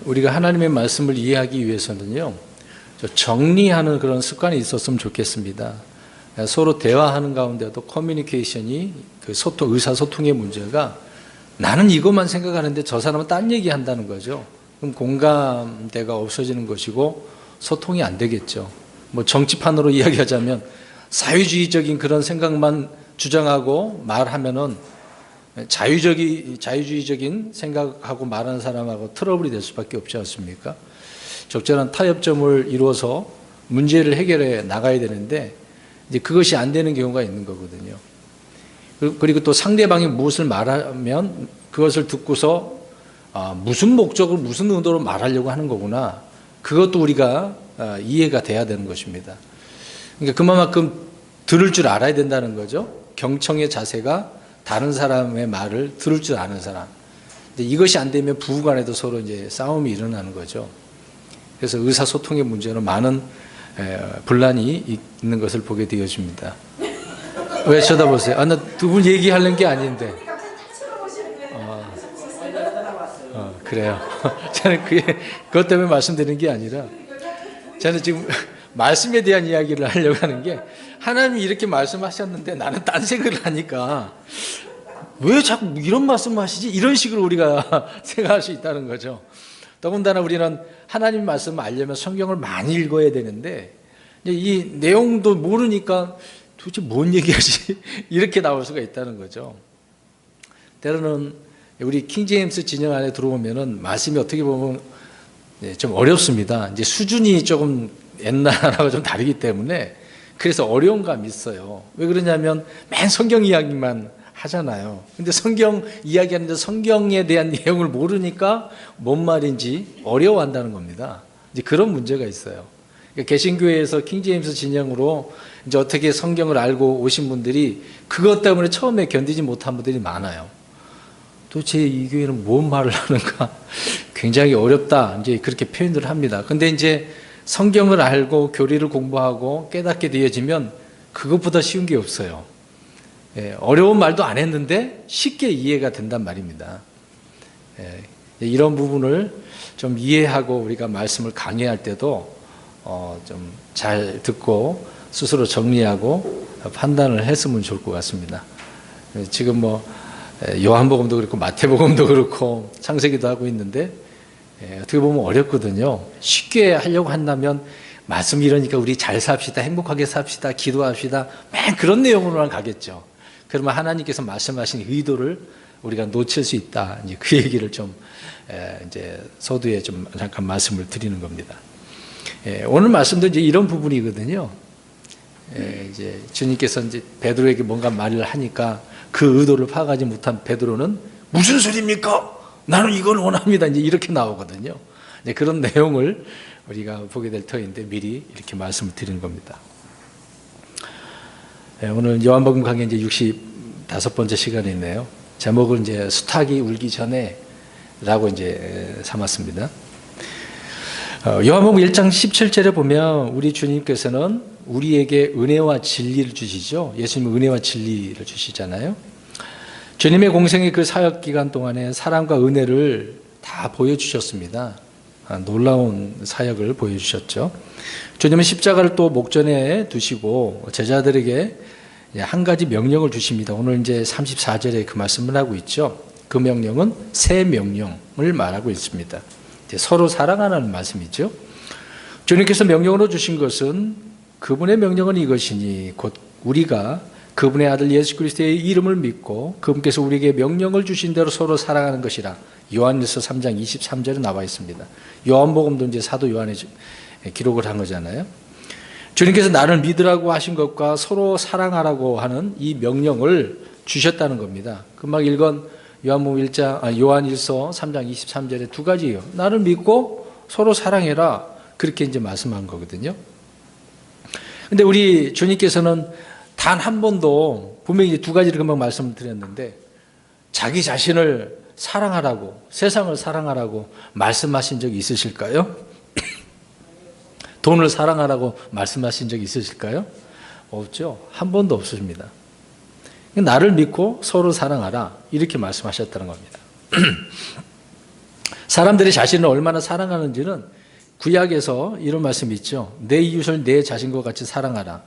우리가 하나님의 말씀을 이해하기 위해서는요, 정리하는 그런 습관이 있었으면 좋겠습니다. 서로 대화하는 가운데도 커뮤니케이션이 그 소통, 의사소통의 문제가 나는 이것만 생각하는데 저 사람은 딴 얘기 한다는 거죠. 그럼 공감대가 없어지는 것이고 소통이 안 되겠죠. 뭐 정치판으로 이야기하자면 사회주의적인 그런 생각만 주장하고 말하면은 자유주의적인 생각하고 말하는 사람하고 트러블이 될 수밖에 없지 않습니까? 적절한 타협점을 이루어서 문제를 해결해 나가야 되는데 이제 그것이 안 되는 경우가 있는 거거든요. 그리고 또 상대방이 무엇을 말하면 그것을 듣고서 무슨 목적으로 무슨 의도로 말하려고 하는 거구나. 그것도 우리가 이해가 돼야 되는 것입니다. 그러니까 그만큼 들을 줄 알아야 된다는 거죠. 경청의 자세가 다른 사람의 말을 들을 줄 아는 사람. 이것이 안 되면 부부간에도 서로 이제 싸움이 일어나는 거죠. 그래서 의사소통의 문제로 많은 분란이 있는 것을 보게 되어집니다. 왜 쳐다보세요? 나 두 분 얘기하려는 게 아닌데. 그래요. 저는 그것 때문에 말씀드리는 게 아니라 저는 지금 말씀에 대한 이야기를 하려고 하는 게 하나님이 이렇게 말씀하셨는데 나는 딴 생각을 하니까 왜 자꾸 이런 말씀을 하시지? 이런 식으로 우리가 생각할 수 있다는 거죠. 더군다나 우리는 하나님 말씀을 알려면 성경을 많이 읽어야 되는데 이 내용도 모르니까 도대체 뭔 얘기하지? 이렇게 나올 수가 있다는 거죠. 때로는 우리 킹제임스 진영 안에 들어오면은 말씀이 어떻게 보면 좀 어렵습니다. 이제 수준이 조금 옛날하고 좀 다르기 때문에 그래서 어려운 감이 있어요. 왜 그러냐면 맨 성경 이야기만 하잖아요. 근데 성경 이야기하는데 성경에 대한 내용을 모르니까 뭔 말인지 어려워한다는 겁니다. 이제 그런 문제가 있어요. 그러니까 개신교회에서 킹제임스 진영으로 이제 어떻게 성경을 알고 오신 분들이 그것 때문에 처음에 견디지 못한 분들이 많아요. 도대체 이 교회는 뭔 말을 하는가? 굉장히 어렵다. 이제 그렇게 표현을 합니다. 근데 이제 성경을 알고 교리를 공부하고 깨닫게 되어지면 그것보다 쉬운 게 없어요. 어려운 말도 안 했는데 쉽게 이해가 된단 말입니다. 이런 부분을 좀 이해하고 우리가 말씀을 강의할 때도 좀 잘 듣고 스스로 정리하고 판단을 했으면 좋을 것 같습니다. 지금 뭐 요한복음도 그렇고 마태복음도 그렇고 창세기도 하고 있는데 어떻게 보면 어렵거든요. 쉽게 하려고 한다면 말씀 이러니까 우리 잘 삽시다, 행복하게 삽시다, 기도합시다, 맨 그런 내용으로만 가겠죠. 그러면 하나님께서 말씀하신 의도를 우리가 놓칠 수 있다. 이제 그 얘기를 좀 이제 서두에 좀 잠깐 말씀을 드리는 겁니다. 오늘 말씀도 이제 이런 부분이거든요. 이제 주님께서 이제 베드로에게 뭔가 말을 하니까 그 의도를 파악하지 못한 베드로는 무슨 소리입니까? 나는 이걸 원합니다. 이제 이렇게 나오거든요. 이제 그런 내용을 우리가 보게 될 터인데 미리 이렇게 말씀을 드리는 겁니다. 오늘 요한복음 강의 이제 65번째 시간이네요. 제목을 이제 수탉이 울기 전에라고 이제 삼았습니다. 요한복음 1장 17절에 보면 우리 주님께서는 우리에게 은혜와 진리를 주시죠. 예수님은 은혜와 진리를 주시잖아요. 주님의 공생의 그 사역 기간 동안에 사랑과 은혜를 다 보여주셨습니다. 놀라운 사역을 보여주셨죠. 주님은 십자가를 또 목전에 두시고 제자들에게 한 가지 명령을 주십니다. 오늘 이제 34절에 그 말씀을 하고 있죠. 그 명령은 새 명령을 말하고 있습니다. 서로 사랑하라는 말씀이죠. 주님께서 명령으로 주신 것은 그분의 명령은 이것이니 곧 우리가 그분의 아들 예수 그리스도의 이름을 믿고 그분께서 우리에게 명령을 주신 대로 서로 사랑하는 것이라. 요한일서 3장 23절에 나와 있습니다. 요한복음도 이제 사도 요한이 기록을 한 거잖아요. 주님께서 나를 믿으라고 하신 것과 서로 사랑하라고 하는 이 명령을 주셨다는 겁니다. 금방 읽은 요한일서 3장 23절에 두 가지예요. 나를 믿고 서로 사랑해라. 그렇게 이제 말씀한 거거든요. 근데 우리 주님께서는 단 한 번도 분명히 이제 두 가지를 금방 말씀드렸는데 자기 자신을 사랑하라고, 세상을 사랑하라고 말씀하신 적이 있으실까요? 돈을 사랑하라고 말씀하신 적이 있으실까요? 없죠. 한 번도 없으십니다. 나를 믿고 서로 사랑하라 이렇게 말씀하셨다는 겁니다. 사람들이 자신을 얼마나 사랑하는지는 구약에서 이런 말씀이 있죠. 내 이웃을 내 자신과 같이 사랑하라.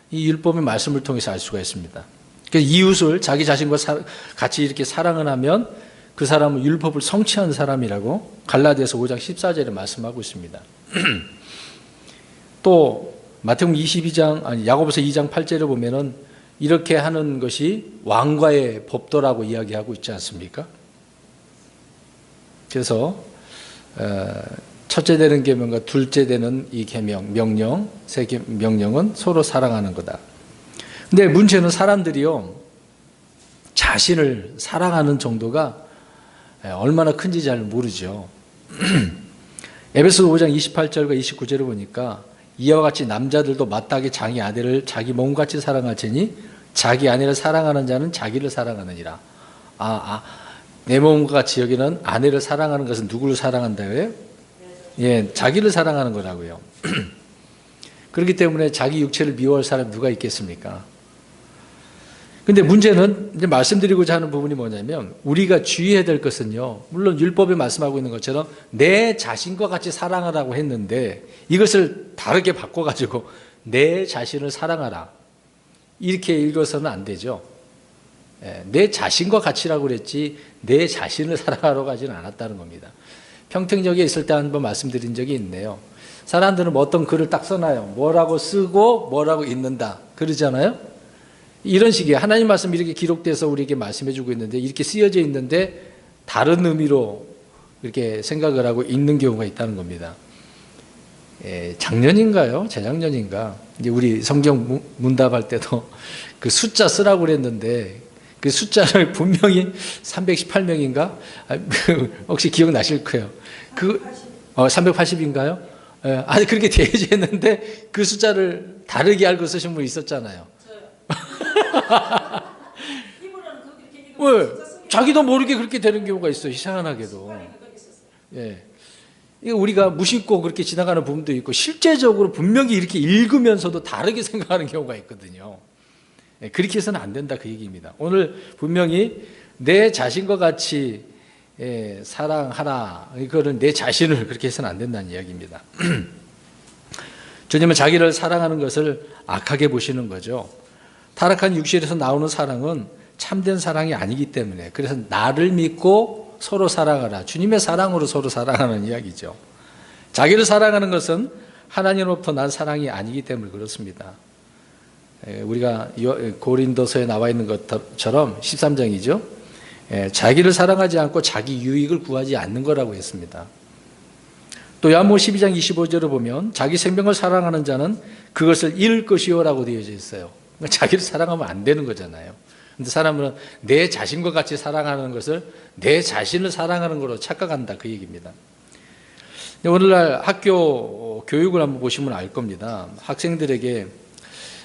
이 율법의 말씀을 통해서 알 수가 있습니다. 그래서 이웃을 자기 자신과 같이 이렇게 사랑을 하면 그 사람은 율법을 성취한 사람이라고 갈라디아서 5장 14절에 말씀하고 있습니다. 또 마태복음 22장 야고보서 2장 8절에 보면은 이렇게 하는 것이 왕과의 법도라고 이야기하고 있지 않습니까? 그래서 첫째 되는 계명과 둘째 되는 이 계명, 명령, 명령은 서로 사랑하는 거다. 근데 문제는 사람들이요, 자신을 사랑하는 정도가 얼마나 큰지 잘 모르죠. 에베소서 5장 28절과 29절을 보니까 이와 같이 남자들도 마땅히 자기 아내를 자기 몸같이 사랑할지니 자기 아내를 사랑하는 자는 자기를 사랑하느니라. 내 몸과 같이 여기는 아내를 사랑하는 것은 누구를 사랑한다고요? 예, 자기를 사랑하는 거라고요. 그렇기 때문에 자기 육체를 미워할 사람이 누가 있겠습니까? 근데 문제는 이제 말씀드리고자 하는 부분이 뭐냐면 우리가 주의해야 될 것은요, 물론 율법에 말씀하고 있는 것처럼 내 자신과 같이 사랑하라고 했는데 이것을 다르게 바꿔가지고 내 자신을 사랑하라 이렇게 읽어서는 안 되죠. 내 자신과 같이라고 그랬지 내 자신을 사랑하러 가지는 않았다는 겁니다. 평택역에 있을 때 한번 말씀드린 적이 있네요. 사람들은 뭐 어떤 글을 딱 써놔요. 뭐라고 쓰고 뭐라고 읽는다 그러잖아요. 이런 식이에요. 하나님 말씀이 이렇게 기록돼서 우리에게 말씀해 주고 있는데 이렇게 쓰여져 있는데 다른 의미로 이렇게 생각을 하고 읽는 경우가 있다는 겁니다. 작년인가요? 재작년인가? 이제 우리 성경 문답할 때도 그 숫자 쓰라고 그랬는데 그 숫자를 분명히 318명인가? 혹시 기억나실 거예요. 380인가요? 아니 그렇게 대제했는데 그 숫자를 다르게 알고 쓰신 분 있었잖아요. 왜? 자기도 모르게 그렇게 되는 경우가 있어요. 희한하게도. 예. 이거 우리가 무심코 그렇게 지나가는 부분도 있고 실제적으로 분명히 이렇게 읽으면서도 다르게 생각하는 경우가 있거든요. 예, 그렇게 해서는 안 된다 그 얘기입니다. 오늘 분명히 내 자신과 같이 사랑하라. 이거는 내 자신을 그렇게 해서는 안 된다는 이야기입니다. 주님은 자기를 사랑하는 것을 악하게 보시는 거죠. 타락한 육신에서 나오는 사랑은 참된 사랑이 아니기 때문에 그래서 나를 믿고 서로 사랑하라. 주님의 사랑으로 서로 사랑하는 이야기죠. 자기를 사랑하는 것은 하나님으로부터 난 사랑이 아니기 때문에 그렇습니다. 우리가 고린도서에 나와 있는 것처럼 13장이죠. 자기를 사랑하지 않고 자기 유익을 구하지 않는 거라고 했습니다. 또 요한복음 12장 25절을 보면 자기 생명을 사랑하는 자는 그것을 잃을 것이요라고 되어져 있어요. 그러니까 자기를 사랑하면 안 되는 거잖아요. 근데 사람은 내 자신과 같이 사랑하는 것을 내 자신을 사랑하는 거로 착각한다 그 얘기입니다. 오늘날 학교 교육을 한번 보시면 알 겁니다. 학생들에게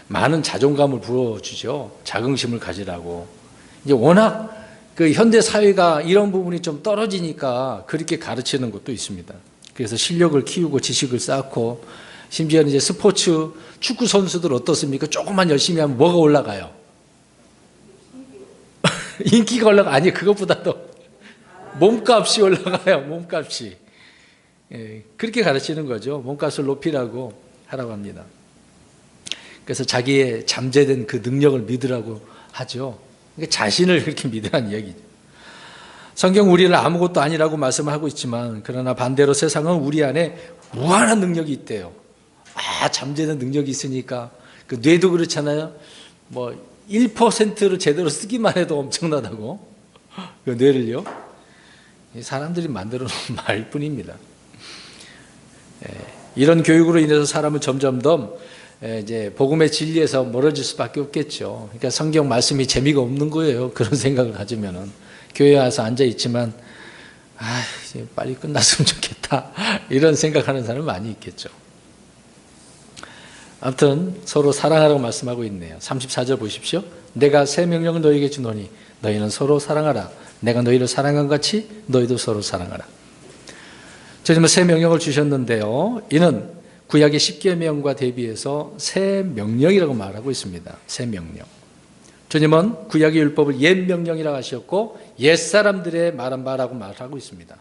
많은 자존감을 불어주죠. 자긍심을 가지라고. 이제 워낙 그 현대 사회가 이런 부분이 좀 떨어지니까 그렇게 가르치는 것도 있습니다. 그래서 실력을 키우고 지식을 쌓고 심지어는 이제 스포츠 축구 선수들 어떻습니까? 조금만 열심히 하면 뭐가 올라가요? 인기가 올라가. 아니 그것보다도 몸값이 올라가요. 몸값이. 그렇게 가르치는 거죠. 몸값을 높이라고 하라고 합니다. 그래서 자기의 잠재된 그 능력을 믿으라고 하죠. 그러니까 자신을 그렇게 믿으라는 이야기죠. 성경 우리를 아무것도 아니라고 말씀하고 있지만 그러나 반대로 세상은 우리 안에 무한한 능력이 있대요. 잠재된 능력이 있으니까 그 뇌도 그렇잖아요. 뭐 1%를 제대로 쓰기만 해도 엄청나다고 그 뇌를요. 사람들이 만들어 놓은 말뿐입니다. 이런 교육으로 인해서 사람은 점점 더 이제 복음의 진리에서 멀어질 수밖에 없겠죠. 그러니까 성경 말씀이 재미가 없는 거예요. 그런 생각을 가지면은 교회에 와서 앉아 있지만 이제 빨리 끝났으면 좋겠다 이런 생각하는 사람이 많이 있겠죠. 아무튼 서로 사랑하라고 말씀하고 있네요. 34절 보십시오. 내가 새 명령을 너희에게 주노니 너희는 서로 사랑하라. 내가 너희를 사랑한 같이 너희도 서로 사랑하라. 주님은 새 명령을 주셨는데요. 이는 구약의 10계명과 대비해서 새 명령이라고 말하고 있습니다. 새 명령. 주님은 구약의 율법을 옛 명령이라고 하셨고 옛 사람들의 말한 바라고 말하고 있습니다.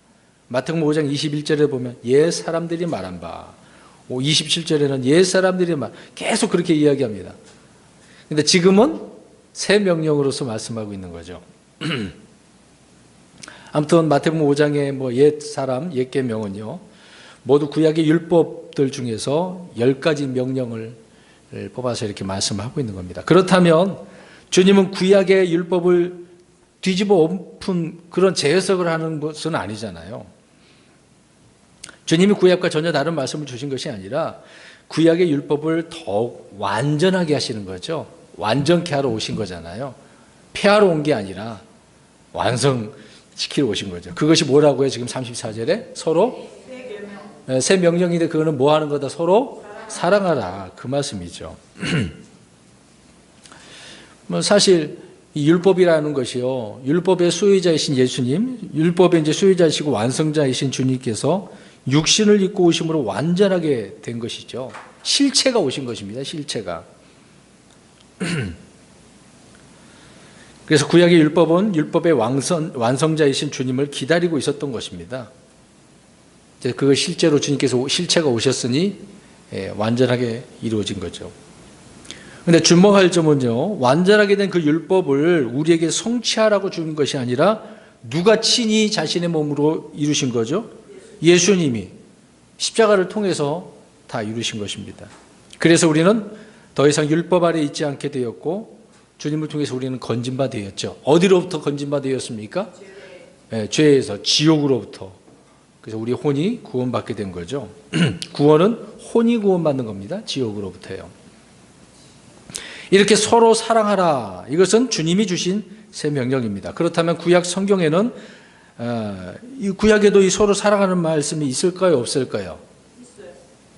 마태복음 5장 21절에 보면 옛 사람들이 말한 바, 27절에는 옛 사람들이 계속 그렇게 이야기합니다. 근데 지금은 새 명령으로서 말씀하고 있는 거죠. 아무튼 마태복음 5장의 옛 사람, 옛 계명은요, 모두 구약의 율법들 중에서 10가지 명령을 뽑아서 이렇게 말씀하고 있는 겁니다. 그렇다면 주님은 구약의 율법을 뒤집어 엎은 그런 재해석을 하는 것은 아니잖아요. 주님이 구약과 전혀 다른 말씀을 주신 것이 아니라 구약의 율법을 더욱 완전하게 하시는 거죠. 완전케 하러 오신 거잖아요. 폐하러 온 게 아니라 완성시키러 오신 거죠. 그것이 뭐라고요? 지금 34절에 서로 새 명령인데 그거는 뭐 하는 거다? 서로 사랑하라, 그 말씀이죠. 사실 이 율법이라는 것이요, 율법의 수호자이신 예수님, 율법의 이제 수호자이시고 완성자이신 주님께서 육신을 입고 오심으로 완전하게 된 것이죠. 실체가 오신 것입니다. 실체가. 그래서 구약의 율법은 율법의 완성자이신 주님을 기다리고 있었던 것입니다. 그거 실제로 주님께서 실체가 오셨으니 완전하게 이루어진 거죠. 그런데 주목할 점은요, 완전하게 된 그 율법을 우리에게 성취하라고 주는 것이 아니라 누가 친히 자신의 몸으로 이루신 거죠? 예수님이 십자가를 통해서 다 이루신 것입니다. 그래서 우리는 더 이상 율법 아래 있지 않게 되었고 주님을 통해서 우리는 건진바 되었죠. 어디로부터 건진바 되었습니까? 죄에서, 지옥으로부터. 그래서 우리 혼이 구원받게 된 거죠. 구원은 혼이 구원받는 겁니다. 지옥으로부터요. 이렇게 서로 사랑하라. 이것은 주님이 주신 새 명령입니다. 그렇다면 구약 성경에는 이 구약에도 이 서로 사랑하는 말씀이 있을까요? 없을까요?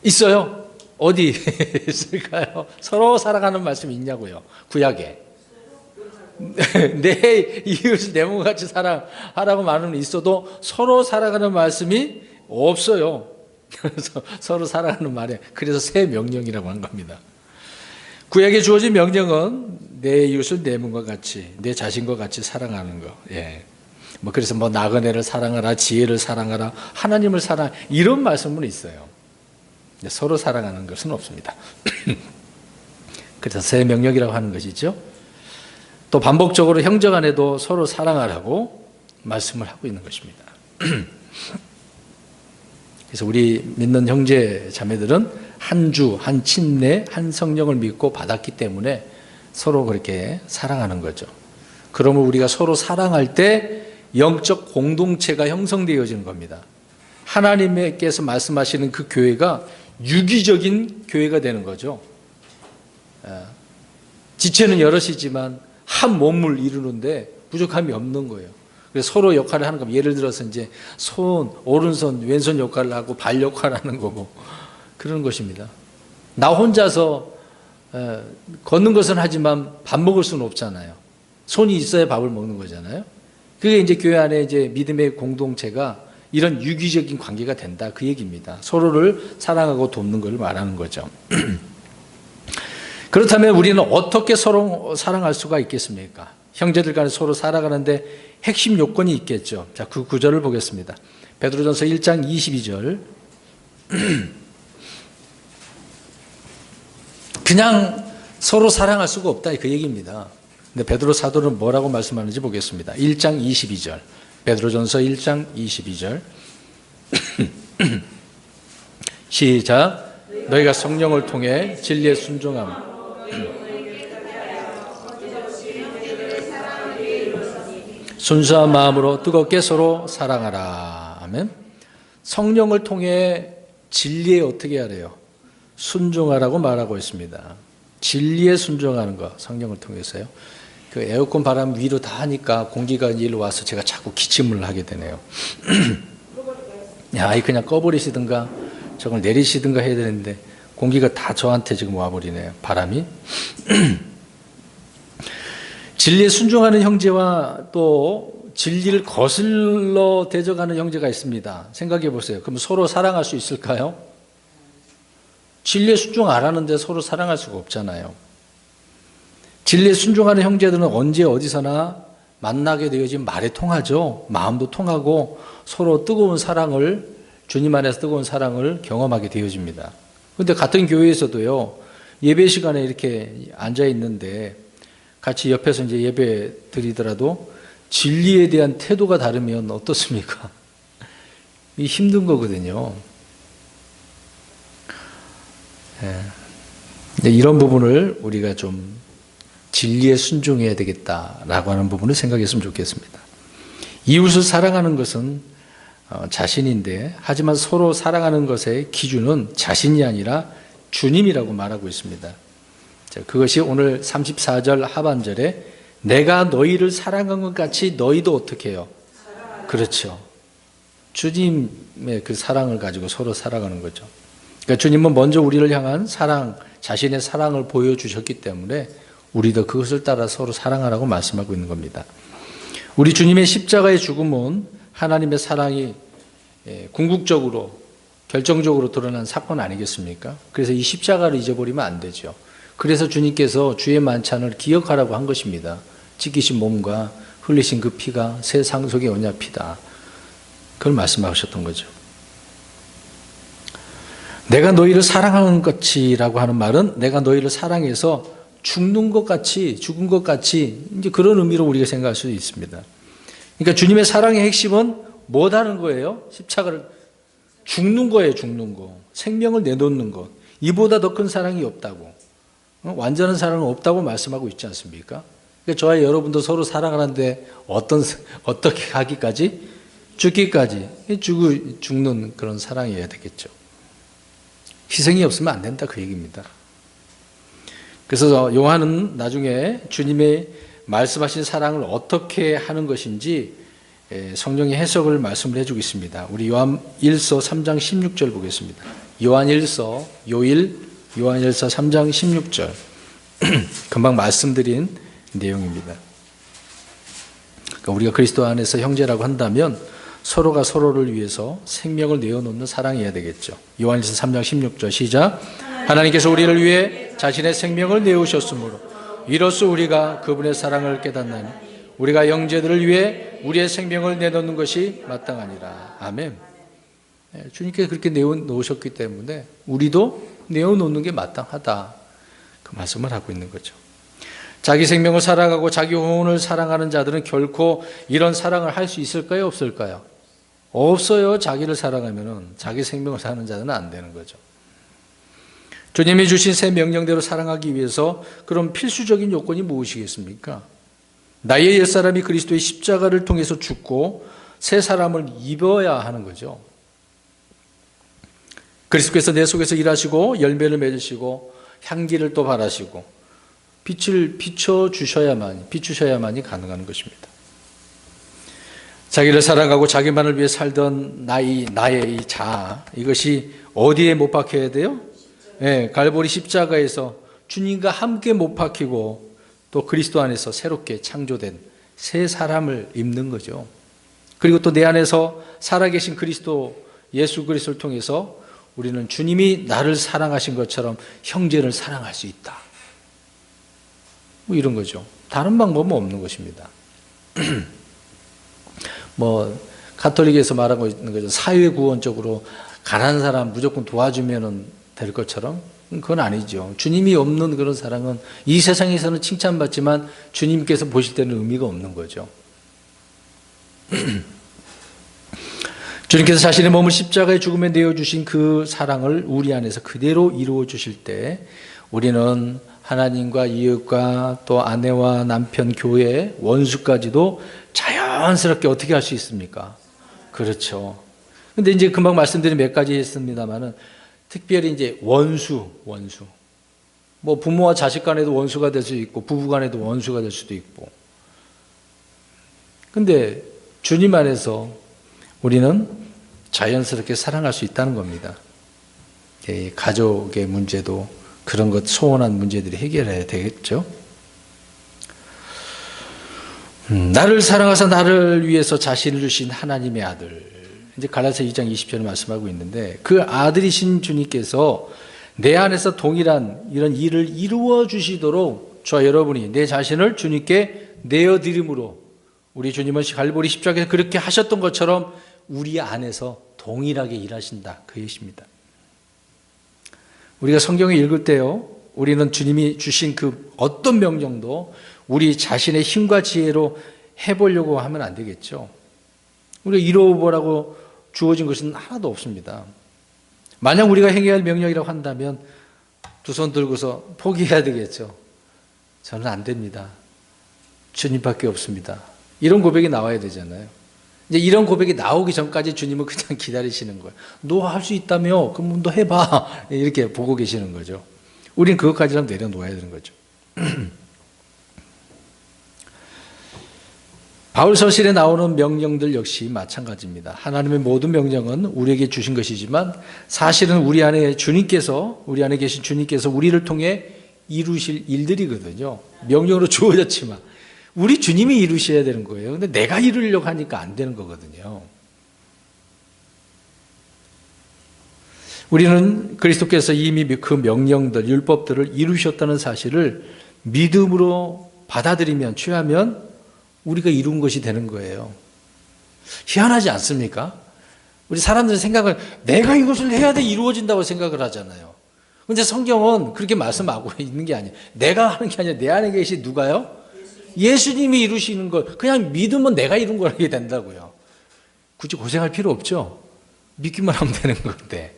있어요. 어디 있을까요? 서로 사랑하는 말씀이 있냐고요. 구약에. 내 이웃을 내 몸같이 사랑하라고 말은 있어도 서로 사랑하는 말씀이 없어요. 그래서 서로 사랑하는 말에, 그래서 새 명령이라고 하는 겁니다. 구약에 주어진 명령은 내 이웃을 내 몸과 같이, 내 자신과 같이 사랑하는 거. 그래서 나그네를 사랑하라, 지혜를 사랑하라, 하나님을 사랑, 이런 말씀은 있어요. 서로 사랑하는 것은 없습니다. 그래서 새 명령이라고 하는 것이죠. 또 반복적으로 형제 간에도 서로 사랑하라고 말씀을 하고 있는 것입니다. 그래서 우리 믿는 형제 자매들은 한 주, 한 침례, 한 성령을 믿고 받았기 때문에 서로 그렇게 사랑하는 거죠. 그러면 우리가 서로 사랑할 때 영적 공동체가 형성되어지는 겁니다. 하나님께서 말씀하시는 그 교회가 유기적인 교회가 되는 거죠. 지체는 여럿이지만 한 몸을 이루는데 부족함이 없는 거예요. 그래서 서로 역할을 하는 겁니다. 예를 들어서 이제 손, 오른손, 왼손 역할을 하고 발 역할을 하는 거고 그런 것입니다. 나 혼자서 걷는 것은 하지만 밥 먹을 수는 없잖아요. 손이 있어야 밥을 먹는 거잖아요. 그게 이제 교회 안에 이제 믿음의 공동체가 이런 유기적인 관계가 된다, 그 얘기입니다. 서로를 사랑하고 돕는 걸 말하는 거죠. 그렇다면 우리는 어떻게 서로 사랑할 수가 있겠습니까? 형제들 간에 서로 살아가는데 핵심 요건이 있겠죠. 자, 그 구절을 보겠습니다. 베드로전서 1장 22절. 그냥 서로 사랑할 수가 없다, 그 얘기입니다. 근데 베드로 사도는 뭐라고 말씀하는지 보겠습니다. 1장 22절. 베드로전서 1장 22절. 시작. 너희가 성령을 통해 진리에 순종함. 순수한 마음으로 뜨겁게 서로 사랑하라. 아멘. 성령을 통해 진리에 어떻게 하래요? 순종하라고 말하고 있습니다. 진리에 순종하는 거, 성령을 통해서요. 그 에어컨 바람 위로 다 하니까 공기가 일로 와서 제가 자꾸 기침을 하게 되네요. 야, 그냥 꺼버리시든가 저걸 내리시든가 해야 되는데 공기가 다 저한테 지금 와버리네요, 바람이. 진리에 순종하는 형제와 또 진리를 거슬러 대적하는 형제가 있습니다. 생각해 보세요. 그럼 서로 사랑할 수 있을까요? 진리에 순종 안 하는데 서로 사랑할 수가 없잖아요. 진리에 순종하는 형제들은 언제 어디서나 만나게 되어진 말이 통하죠. 마음도 통하고 서로 뜨거운 사랑을, 주님 안에서 뜨거운 사랑을 경험하게 되어집니다. 그런데 같은 교회에서도요, 예배 시간에 이렇게 앉아 있는데 같이 옆에서 이제 예배 드리더라도 진리에 대한 태도가 다르면 어떻습니까? 이 힘든 거거든요. 네. 이런 부분을 우리가 좀 진리에 순종해야 되겠다라고 하는 부분을 생각했으면 좋겠습니다. 이웃을 사랑하는 것은 자신인데, 하지만 서로 사랑하는 것의 기준은 자신이 아니라 주님이라고 말하고 있습니다. 자, 그것이 오늘 34절 하반절에 내가 너희를 사랑한 것 같이 너희도 어떻게 해요? 그렇죠. 주님의 그 사랑을 가지고 서로 살아가는 거죠. 그러니까 주님은 먼저 우리를 향한 사랑, 자신의 사랑을 보여주셨기 때문에 우리도 그것을 따라 서로 사랑하라고 말씀하고 있는 겁니다. 우리 주님의 십자가의 죽음은 하나님의 사랑이 궁극적으로 결정적으로 드러난 사건 아니겠습니까? 그래서 이 십자가를 잊어버리면 안 되죠. 그래서 주님께서 주의 만찬을 기억하라고 한 것입니다. 찢기신 몸과 흘리신 그 피가 새 상속의 언약 피다. 그걸 말씀하셨던 거죠. 내가 너희를 사랑하는 것이라고 하는 말은 내가 너희를 사랑해서 죽는 것 같이, 죽은 것 같이, 이제 그런 의미로 우리가 생각할 수도 있습니다. 그러니까 주님의 사랑의 핵심은 뭐다는 거예요? 십자가를 죽는 거예요, 죽는 거. 생명을 내놓는 것. 이보다 더 큰 사랑이 없다고. 완전한 사랑은 없다고 말씀하고 있지 않습니까? 그러니까 저와 여러분도 서로 사랑하는데 어떻게 하기까지? 죽기까지. 죽는 그런 사랑이어야 되겠죠. 희생이 없으면 안 된다, 그 얘기입니다. 그래서 요한은 나중에 주님의 말씀하신 사랑을 어떻게 하는 것인지 성령의 해석을 말씀을 해주고 있습니다. 우리 요한 1서 3장 16절 보겠습니다. 요한 1서, 요한 1서 3장 16절. 금방 말씀드린 내용입니다. 그러니까 우리가 그리스도 안에서 형제라고 한다면 서로가 서로를 위해서 생명을 내어놓는 사랑이어야 되겠죠. 요한 1서 3장 16절 시작. 하나님께서 우리를 위해 자신의 생명을 내어주셨으므로 이로써 우리가 그분의 사랑을 깨닫나니 우리가 형제들을 위해 우리의 생명을 내놓는 것이 마땅하니라. 아멘. 주님께서 그렇게 내어놓으셨기 때문에 우리도 내어놓는 게 마땅하다. 그 말씀을 하고 있는 거죠. 자기 생명을 사랑하고 자기 혼을 사랑하는 자들은 결코 이런 사랑을 할 수 있을까요? 없을까요? 없어요. 자기를 사랑하면 자기 생명을 사는 자들은 안 되는 거죠. 주님이 주신 새 명령대로 사랑하기 위해서 그럼 필수적인 요건이 무엇이겠습니까? 나의 옛사람이 그리스도의 십자가를 통해서 죽고 새 사람을 입어야 하는 거죠. 그리스도께서 내 속에서 일하시고 열매를 맺으시고 향기를 또 발하시고 빛을 비추셔야만이 가능한 것입니다. 자기를 사랑하고 자기만을 위해 살던 나의 이 자아, 이것이 어디에 못 박혀야 돼요? 갈보리 십자가에서 주님과 함께 못 박히고 또 그리스도 안에서 새롭게 창조된 새 사람을 입는 거죠. 그리고 또 내 안에서 살아계신 그리스도, 예수 그리스도를 통해서 우리는 주님이 나를 사랑하신 것처럼 형제를 사랑할 수 있다. 뭐 이런 거죠. 다른 방법은 없는 것입니다. 가톨릭에서 말하고 있는 거죠. 사회구원적으로 가난한 사람 무조건 도와주면 될 것처럼 그건 아니죠. 주님이 없는 그런 사랑은 이 세상에서는 칭찬받지만 주님께서 보실 때는 의미가 없는 거죠. 주님께서 자신의 몸을 십자가의 죽음에 내어주신 그 사랑을 우리 안에서 그대로 이루어 주실 때 우리는 하나님과 이웃과 또 아내와 남편, 교회, 원수까지도 자연스럽게 어떻게 할 수 있습니까? 그렇죠. 근데 이제 금방 말씀드린 몇 가지 했습니다만은 특별히 이제 원수. 부모와 자식 간에도 원수가 될 수도 있고, 부부 간에도 원수가 될 수도 있고. 근데 주님 안에서 우리는 자연스럽게 사랑할 수 있다는 겁니다. 가족의 문제도 그런 것 소원한 문제들이 해결해야 되겠죠. 나를 사랑하사 나를 위해서 자신을 주신 하나님의 아들. 이제 갈라디아서 2장 20절에 말씀하고 있는데 그 아들이신 주님께서 내 안에서 동일한 이런 일을 이루어 주시도록 저와 여러분이 내 자신을 주님께 내어드림으로 우리 주님은 갈보리 십자가에서 그렇게 하셨던 것처럼 우리 안에서 동일하게 일하신다. 그 얘기입니다. 우리가 성경을 읽을 때요, 우리는 주님이 주신 그 어떤 명령도 우리 자신의 힘과 지혜로 해보려고 하면 안 되겠죠. 우리가 이루어보라고 주어진 것은 하나도 없습니다. 만약 우리가 행해야 할 명령이라고 한다면 두 손 들고서 포기해야 되겠죠. 저는 안 됩니다. 주님밖에 없습니다. 이런 고백이 나와야 되잖아요. 이제 이런 고백이 나오기 전까지 주님은 그냥 기다리시는 거예요. 너 할 수 있다며? 그럼 너 해봐. 이렇게 보고 계시는 거죠. 우린 그것까지는 내려놓아야 되는 거죠. 바울 서신에 나오는 명령들 역시 마찬가지입니다. 하나님의 모든 명령은 우리에게 주신 것이지만 사실은 우리 안에 계신 주님께서 우리를 통해 이루실 일들이거든요. 명령으로 주어졌지만 우리 주님이 이루셔야 되는 거예요. 근데 내가 이루려고 하니까 안 되는 거거든요. 우리는 그리스도께서 이미 그 명령들, 율법들을 이루셨다는 사실을 믿음으로 받아들이면, 취하면 우리가 이룬 것이 되는 거예요. 희한하지 않습니까? 우리 사람들은 생각을 내가 이것을 해야 돼 이루어진다고 생각을 하잖아요. 그런데 성경은 그렇게 말씀하고 있는 게 아니에요. 내가 하는 게 아니라 내 안에 계신 누가요? 예수님이 이루시는 걸 그냥 믿으면 내가 이룬 거라게 된다고요. 굳이 고생할 필요 없죠. 믿기만 하면 되는 건데.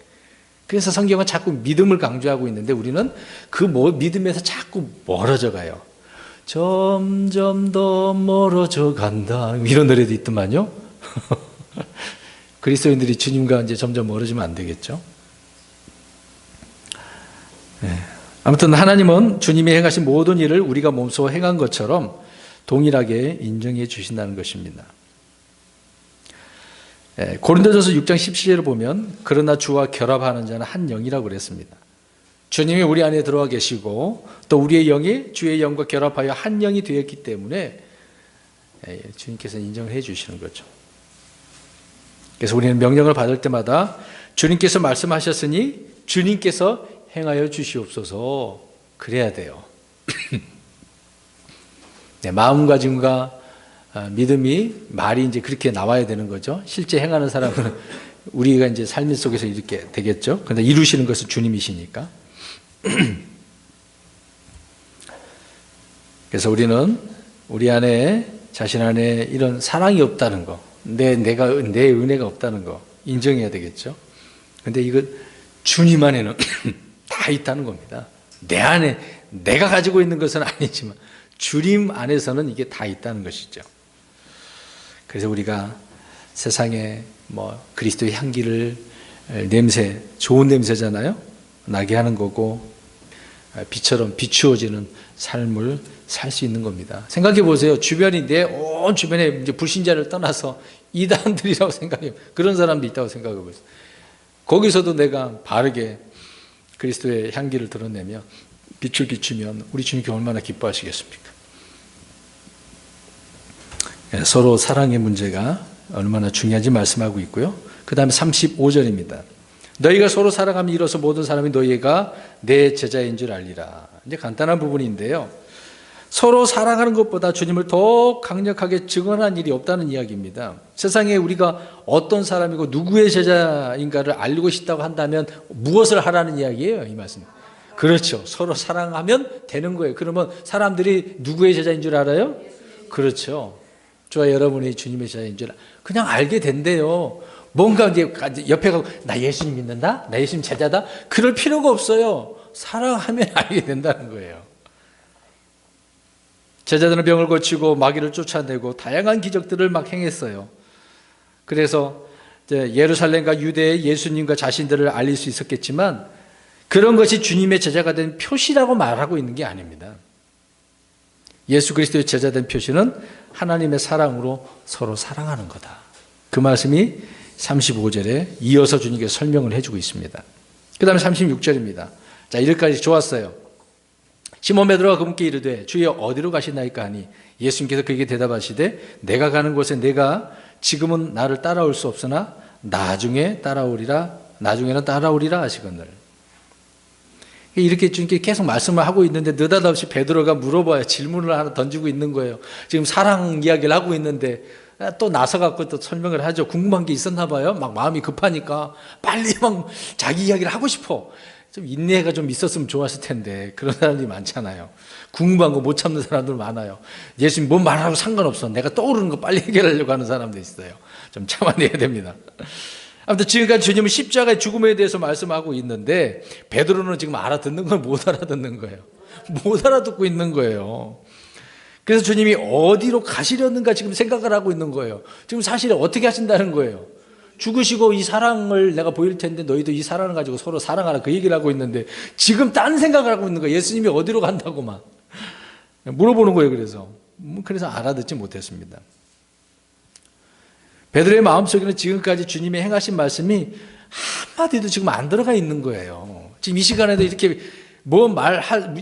그래서 성경은 자꾸 믿음을 강조하고 있는데 우리는 그 믿음에서 자꾸 멀어져 가요. 점점 더 멀어져 간다. 이런 노래도 있더만요. 그리스도인들이 주님과 이제 점점 멀어지면 안 되겠죠. 네. 아무튼 하나님은 주님이 행하신 모든 일을 우리가 몸소 행한 것처럼 동일하게 인정해 주신다는 것입니다. 고린도전서 6장 17절을 보면 그러나 주와 결합하는 자는 한 영이라고 그랬습니다. 주님이 우리 안에 들어와 계시고 또 우리의 영이 주의 영과 결합하여 한 영이 되었기 때문에 주님께서 인정을 해 주시는 거죠. 그래서 우리는 명령을 받을 때마다 주님께서 말씀하셨으니 주님께서 행하여 주시옵소서 그래야 돼요. 네, 마음가짐과 믿음이 말이 이제 그렇게 나와야 되는 거죠. 실제 행하는 사람은 우리가 이제 삶 속에서 이렇게 되겠죠. 그런데 이루시는 것은 주님이시니까. 그래서 우리는 우리 안에 자신 안에 이런 사랑이 없다는 거, 내 은혜가 없다는 거 인정해야 되겠죠. 그런데 이거 주님 안에는 다 있다는 겁니다. 내 안에 내가 가지고 있는 것은 아니지만 주님 안에서는 이게 다 있다는 것이죠. 그래서 우리가 세상에 그리스도의 향기를 좋은 냄새잖아요. 나게 하는 거고 빛처럼 비추어지는 삶을 살 수 있는 겁니다. 생각해 보세요. 내 온 주변에 이제 불신자를 떠나서 이단들이라고 생각해요. 그런 사람도 있다고 생각해 보세요. 거기서도 내가 바르게 그리스도의 향기를 드러내며 빛을 비추면 우리 주님께 얼마나 기뻐하시겠습니까? 서로 사랑의 문제가 얼마나 중요한지 말씀하고 있고요. 그 다음에 35절입니다. 너희가 서로 사랑하면 이로써 모든 사람이 너희가 내 제자인 줄 알리라. 이제 간단한 부분인데요. 서로 사랑하는 것보다 주님을 더 강력하게 증언한 일이 없다는 이야기입니다. 세상에 우리가 어떤 사람이고 누구의 제자인가를 알고 싶다고 한다면 무엇을 하라는 이야기예요, 이 말씀. 그렇죠. 서로 사랑하면 되는 거예요. 그러면 사람들이 누구의 제자인 줄 알아요? 그렇죠. 저와 여러분이 주님의 제자인 줄 그냥 알게 된대요. 뭔가 이제 옆에 가고 나 예수님 믿는다? 나 예수님 제자다? 그럴 필요가 없어요. 사랑하면 알게 된다는 거예요. 제자들은 병을 고치고 마귀를 쫓아내고 다양한 기적들을 막 행했어요. 그래서 예루살렘과 유대의 예수님과 자신들을 알릴 수 있었겠지만 그런 것이 주님의 제자가 된 표시라고 말하고 있는 게 아닙니다. 예수 그리스도의 제자된 표시는 하나님의 사랑으로 서로 사랑하는 거다. 그 말씀이 35절에 이어서 주님께서 설명을 해주고 있습니다. 그 다음에 36절입니다. 자, 이렇게까지 좋았어요. 시몬 베드로가 그분께 이르되 주여 어디로 가시나이까 하니 예수님께서 그에게 대답하시되 내가 가는 곳에 내가 지금은 나를 따라올 수 없으나 나중에는 따라오리라 하시거늘. 이렇게 주님께 계속 말씀을 하고 있는데 느닷없이 베드로가 물어봐요. 질문을 하나 던지고 있는 거예요. 지금 사랑 이야기를 하고 있는데 또 나서갖고 또 설명을 하죠. 궁금한 게 있었나 봐요. 막 마음이 급하니까 빨리 막 자기 이야기를 하고 싶어. 좀 인내가 좀 있었으면 좋았을 텐데 그런 사람들이 많잖아요. 궁금한 거 못 참는 사람들 많아요. 예수님 뭔 말하고 상관없어. 내가 떠오르는 거 빨리 해결하려고 하는 사람도 있어요. 좀 참아내야 됩니다. 아무튼 지금까지 주님은 십자가의 죽음에 대해서 말씀하고 있는데 베드로는 지금 알아듣는 걸 못 알아듣는 거예요. 못 알아듣고 있는 거예요. 그래서 주님이 어디로 가시려는가 지금 생각을 하고 있는 거예요. 지금 사실 어떻게 하신다는 거예요. 죽으시고 이 사랑을 내가 보일 텐데 너희도 이 사랑을 가지고 서로 사랑하라 그 얘기를 하고 있는데 지금 딴 생각을 하고 있는 거예요. 예수님이 어디로 간다고 막 물어보는 거예요. 그래서 알아듣지 못했습니다. 베드로의 마음속에는 지금까지 주님이 행하신 말씀이 한마디도 지금 안 들어가 있는 거예요. 지금 이 시간에도 이렇게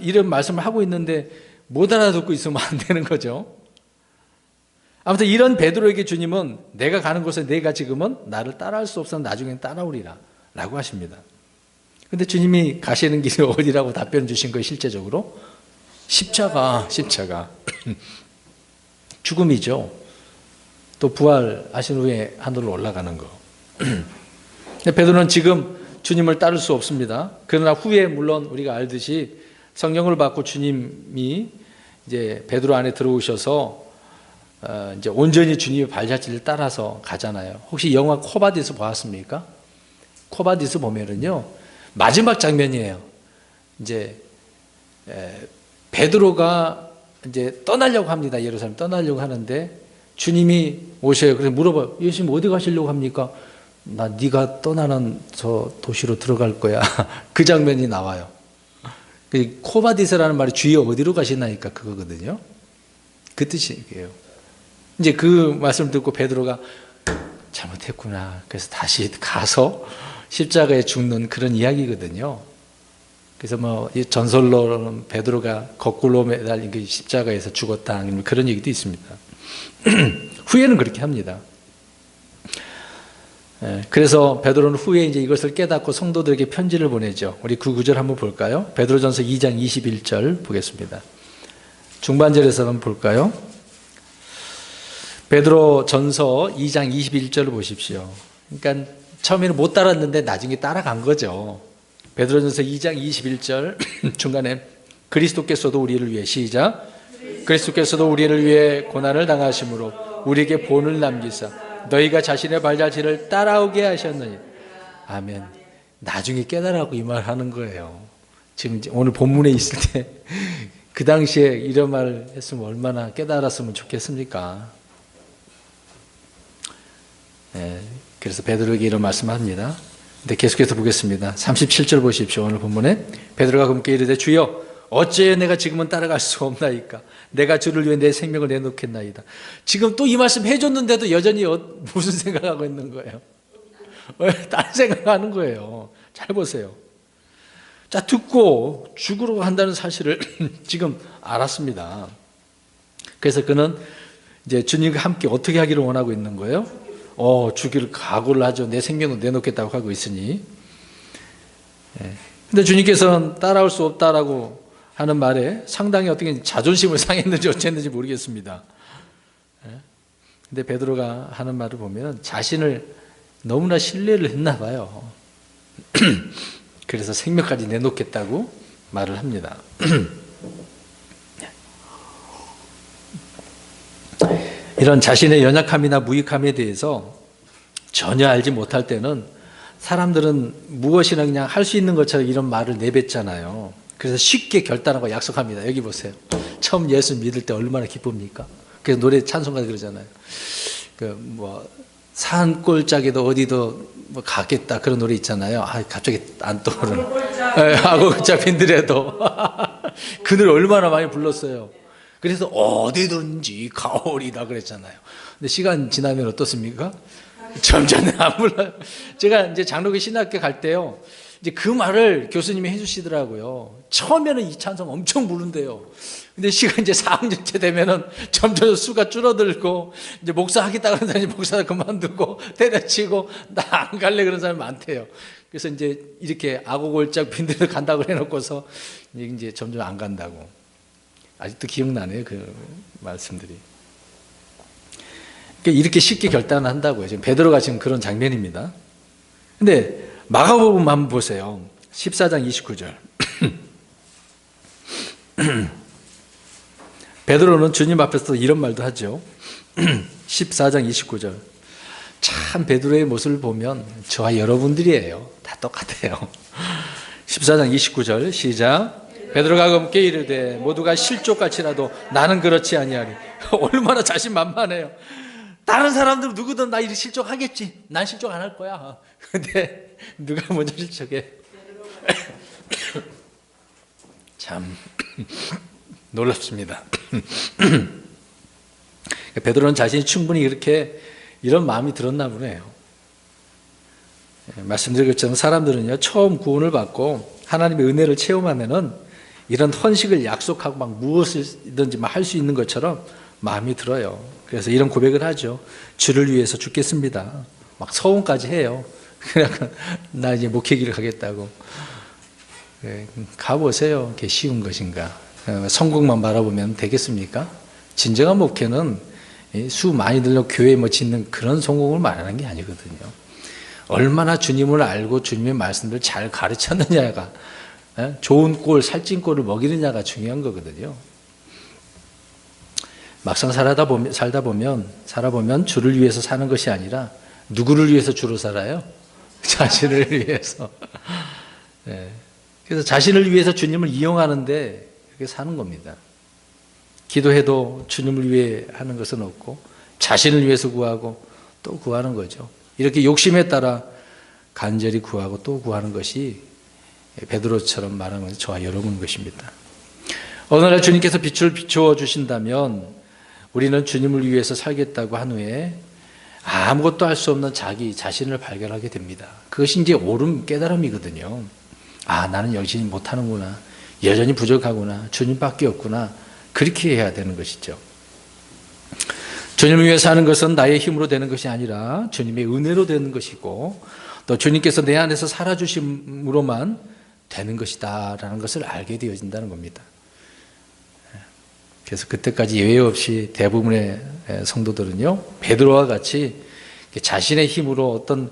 이런 말씀을 하고 있는데 못 알아듣고 있으면 안 되는 거죠. 아무튼 이런 베드로에게 주님은 내가 가는 곳에 내가 지금은 나를 따라할 수 없어 나중엔 따라오리라 라고 하십니다. 근데 주님이 가시는 길이 어디라고 답변 주신 거예요. 실제적으로 십자가 죽음이죠. 또 부활하신 후에 하늘로 올라가는 거. 근데 베드로는 지금 주님을 따를 수 없습니다. 그러나 후에 물론 우리가 알듯이 성령을 받고 주님이 이제 베드로 안에 들어오셔서 이제 온전히 주님의 발자취를 따라서 가잖아요. 혹시 영화 코바디스 보았습니까? 코바디스 보면은요 마지막 장면이에요. 이제 베드로가 이제 떠나려고 합니다. 예루살렘 떠나려고 하는데 주님이 오셔요. 그래서 물어봐요. 예수님 어디 가시려고 합니까? 나 네가 떠나는 저 도시로 들어갈 거야. 그 장면이 나와요. 코바디스라는 말이 주여 어디로 가시나니까 그거거든요. 그 뜻이에요. 이제 그 말씀 듣고 베드로가 잘못했구나. 그래서 다시 가서 십자가에 죽는 그런 이야기거든요. 그래서 뭐 전설로는 베드로가 거꾸로 매달린 그 십자가에서 죽었다 그런 얘기도 있습니다. 후에는 그렇게 합니다. 그래서 베드로는 후에 이제 이것을 깨닫고 성도들에게 편지를 보내죠. 우리 그 구절 한번 볼까요? 베드로전서 2장 21절 보겠습니다. 중반절에서 한번 볼까요? 베드로전서 2장 21절을 보십시오. 그러니까 처음에는 못 따랐는데 나중에 따라간 거죠. 베드로전서 2장 21절 중간에 그리스도께서도 우리를 위해 시작. 그리스도께서도 우리를 위해 고난을 당하심으로 우리에게 본을 남기사 너희가 자신의 발자취를 따라오게 하셨느니 아멘. 나중에 깨달으라고 이 말 하는 거예요. 지금 오늘 본문에 있을 때 그 당시에 이런 말을 했으면 얼마나 깨달았으면 좋겠습니까? 그래서 베드로에게 이런 말씀합니다. 근데 계속해서 보겠습니다. 37절 보십시오. 오늘 본문에 베드로가 그분께 이르되 주여 어찌 내가 지금은 따라갈 수 없나이까? 내가 주를 위해 내 생명을 내놓겠나이다. 지금 또 이 말씀 해줬는데도 여전히 무슨 생각하고 있는 거예요? 다른 생각하는 거예요. 잘 보세요. 자, 듣고 죽으러 간다는 사실을 지금 알았습니다. 그래서 그는 이제 주님과 함께 어떻게 하기를 원하고 있는 거예요? 죽기를 각오를 하죠. 내 생명을 내놓겠다고 하고 있으니. 근데 주님께서는 따라올 수 없다라고 하는 말에 상당히 어떻게 자존심을 상했는지 어쨌는지 모르겠습니다. 근데 베드로가 하는 말을 보면 자신을 너무나 신뢰를 했나 봐요. 그래서 생명까지 내놓겠다고 말을 합니다. 이런 자신의 연약함이나 무익함에 대해서 전혀 알지 못할 때는 사람들은 무엇이나 그냥 할 수 있는 것처럼 이런 말을 내뱉잖아요. 그래서 쉽게 결단하고 약속합니다. 여기 보세요. 처음 예수 믿을 때 얼마나 기쁩니까? 그래서 노래 찬송가도 그러잖아요. 산골짜기도 어디도 가겠다 그런 노래 있잖아요. 갑자기 안 떠오르네. 아고자 빈들에도 그 노래 얼마나 많이 불렀어요. 그래서 어디든지 가오리다 그랬잖아요. 근데 시간 지나면 어떻습니까? 점점 안 불러요. 제가 이제 장로교 신학교 갈 때요. 이제 그 말을 교수님이 해주시더라고요. 처음에는 이 찬송 엄청 부른대요. 근데 시간 이제 4학년째 되면은 점점 수가 줄어들고 이제 목사 하겠다 그런 사람이 목사 그만두고 때려치고 나 안 갈래 그런 사람이 많대요. 그래서 이제 이렇게 아고골짝 빈대로 간다고 해놓고서 이제 점점 안 간다고. 아직도 기억나네요, 그 말씀들이. 그러니까 이렇게 쉽게 결단을 한다고요. 지금 베드로가 지금 그런 장면입니다. 근데 마가복음 한번 보세요. 14장 29절. 베드로는 주님 앞에서 이런 말도 하죠. 14장 29절. 참 베드로의 모습을 보면 저와 여러분들이에요. 다 똑같아요. 14장 29절 시작. 베드로가 검게 이르되 모두가 실족같이라도 나는 그렇지 아니하리. 얼마나 자신만만해요. 다른 사람들은 누구든 나 이리 실족하겠지. 난 실족 안 할 거야. 근데 누가 먼저 실족해? 참 놀랍습니다. 베드로는 자신이 충분히 이렇게 이런 마음이 들었나 보네요. 말씀드린 것처럼 사람들은요, 처음 구원을 받고 하나님의 은혜를 체험하면은 이런 헌식을 약속하고 막 무엇이든지 막 할 수 있는 것처럼 마음이 들어요. 그래서 이런 고백을 하죠. 주를 위해서 죽겠습니다. 막 서원까지 해요. 그러니까 나 이제 목회기를 가겠다고. 가보세요. 그게 쉬운 것인가? 성공만 바라보면 되겠습니까? 진정한 목회는 수 많이 들려 교회 뭐 짓는 그런 성공을 말하는 게 아니거든요. 얼마나 주님을 알고 주님의 말씀을 잘 가르쳤느냐가, 좋은 꼴, 살찐 꼴을 먹이느냐가 중요한 거거든요. 막상 살다 보면 주를 위해서 사는 것이 아니라 누구를 위해서 주로 살아요? 자신을 위해서. 그래서 자신을 위해서 주님을 이용하는데 그렇게 사는 겁니다. 기도해도 주님을 위해 하는 것은 없고 자신을 위해서 구하고 또 구하는 거죠. 이렇게 욕심에 따라 간절히 구하고 또 구하는 것이 베드로처럼 말하는 저와 여러분인 것입니다. 어느 날 주님께서 빛을 비추어 주신다면 우리는 주님을 위해서 살겠다고 한 후에 아무것도 할 수 없는 자기 자신을 발견하게 됩니다. 그것이 이제 옳은 깨달음이거든요. 아, 나는 여전히 못하는구나. 여전히 부족하구나. 주님밖에 없구나. 그렇게 해야 되는 것이죠. 주님을 위해 사는 것은 나의 힘으로 되는 것이 아니라 주님의 은혜로 되는 것이고 또 주님께서 내 안에서 살아주심으로만 되는 것이다 라는 것을 알게 되어진다는 겁니다. 그래서 그때까지 예외 없이 대부분의 성도들은요, 베드로와 같이 자신의 힘으로 어떤